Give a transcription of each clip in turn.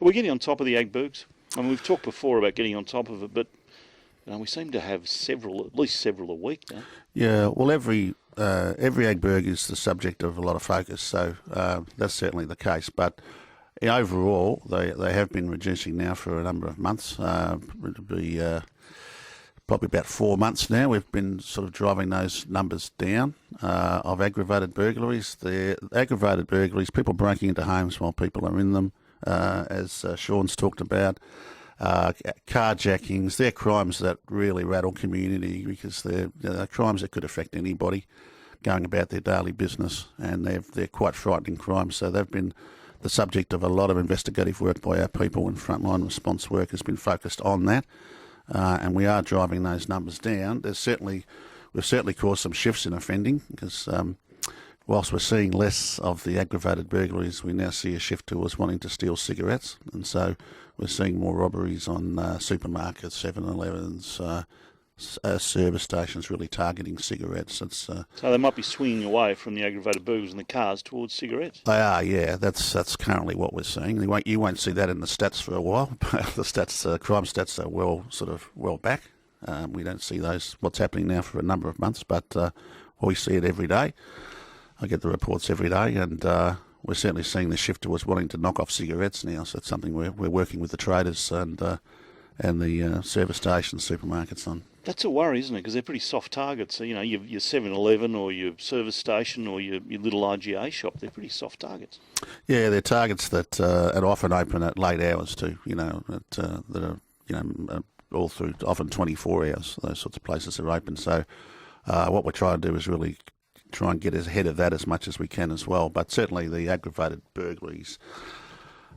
We're getting on top of the Eggboots. I mean, we've talked before about getting on top of it, but we seem to have at least several a week now. Yeah, well, every Eggbird is the subject of a lot of focus, so that's certainly the case. But overall, they have been reducing now for a number of months. It'll be probably about 4 months now. We've been sort of driving those numbers down of aggravated burglaries. The aggravated burglaries, people breaking into homes while people are in them, as Sean's talked about. Carjackings, they're crimes that really rattle community because they're crimes that could affect anybody going about their daily business, and they're quite frightening crimes. So they've been the subject of a lot of investigative work by our people, and frontline response work has been focused on that, and we are driving those numbers down. We've certainly caused some shifts in offending because whilst we're seeing less of the aggravated burglaries, we now see a shift towards wanting to steal cigarettes, and so we're seeing more robberies on supermarkets, 7-Elevens, service stations, really targeting cigarettes. So they might be swinging away from the aggravated burglars in the cars towards cigarettes. They are, yeah. That's currently what we're seeing. You won't see that in the stats for a while. The stats, crime stats, are well back. We don't see what's happening now for a number of months, but we see it every day. I get the reports every day, and we're certainly seeing the shift towards wanting to knock off cigarettes now. So it's something we're working with the traders and the service stations, supermarkets on. That's a worry, isn't it? Because they're pretty soft targets. So, your 7-Eleven or your service station or your little IGA shop, they're pretty soft targets. Yeah, they're targets that are often open at late hours too. That are all through, often 24 hours. Those sorts of places are open. So what we're trying to do is really try and get ahead of that as much as we can as well. But certainly the aggravated burglaries,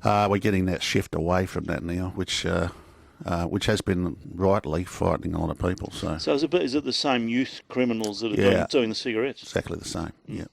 we're getting that shift away from that now, which has been rightly frightening a lot of people. So is it the same youth criminals that are doing the cigarettes? Exactly the same, yeah.